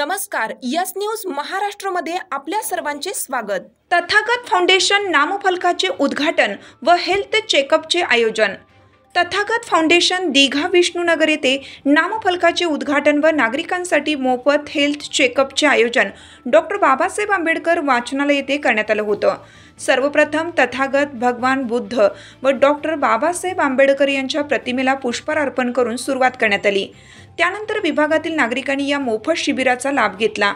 नमस्कार, yes news महाराष्ट्रमध्ये आपल्या सर्वांचे स्वागत। तथागत फाउंडेशन नामफलकाचे उद्घाटन व हेल्थ चेकअपचे आयोजन। तथागत फाउंडेशन दीघा विष्णुनगर येथे नामफलकाचे उद्घाटन व नागरिकांसाठी मोफत हेल्थ चेकअपचे आयोजन डॉक्टर बाबासाहेब आंबेडकर वाचनालय येथे करण्यात आले होते। सर्वप्रथम तथागत भगवान बुद्ध व डॉक्टर बाबासाहेब आंबेडकर यांच्या प्रतिमेला पुष्पहार अर्पण करून सुरुवात करण्यात आली। त्यानंतर विभागातील नागरिकांनी या मोफत शिबिराचा लाभ घेतला।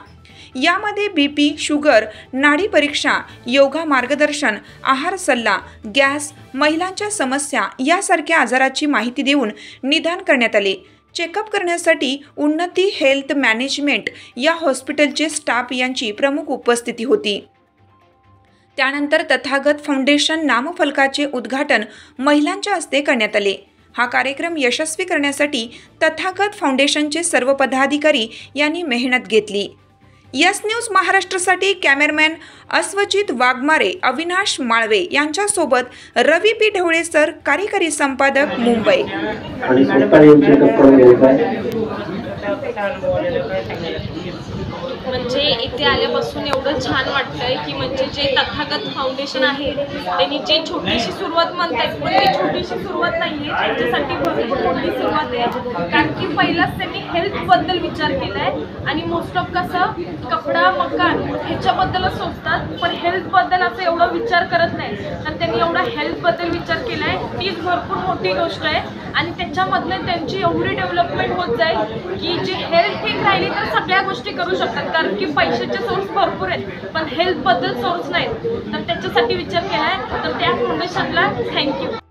यामध्ये बीपी, शुगर, नाडी परीक्षा, योगा मार्गदर्शन, आहार सल्ला, गॅस, महिलांच्या समस्या यासारख्या आजाराची माहिती देऊन निदान करण्यात आले। चेकअप करण्यासाठी उन्नती हेल्थ मॅनेजमेंट या हॉस्पिटलचे स्टाफ यांची प्रमुख उपस्थिती होती। त्यानंतर तथागत फाउंडेशन नामफलकाचे उद्घाटन महिलांच्या हस्ते करण्यात आले। हा कार्यक्रम यशस्वी करण्यासाठी तथागत फाउंडेशनचे सर्व पदाधिकारी यांनी मेहनत घेतली। यस न्यूज महाराष्ट्रासाठी कॅमेरामॅन अस्वजित वाघमारे, अविनाश माळवे यांच्यासोबत रवी पी ढवळे सर, कार्यकारी संपादक, मुंबई। म्हणजे इथे आल्यापासून एवढं छान वाटतंय की म्हणजे जे तथागत फाउंडेशन आहे त्यांनी जी छोटीशी सुरुवात म्हणतात, पण ती छोटीशी सुरुवात नाहीये, त्यांच्यासाठी भरपूर मोठी सुरुवात आहे। कारण की पहिलाच त्यांनी हेल्थ बद्दल विचार केलाय आणि मोस्ट ऑफ कसं कपडा, मकान ह्याच्याबद्दलच सोचतात, पण हेल्थ बद्दल असं एवढा विचार करत नाही। तर त्यांनी एवढा हेल्थ बद्दल विचार केलाय, तीच भरपूर मोठी गोष्ट आहे आणि त्याच्यामधनं त्यांची एवढी डेव्हलपमेंट होत जाईल की जी हेल्थ ठीक राहिली तर सगळ्या गोष्टी करू शकतात। कारण की पैशाचे सोर्स भरपूर आहेत पण हेल्थ बद्दल सोर्स नाहीत, तर त्याच्यासाठी विचार केलाय। तर त्या फाउंडेशनला थँक्यू।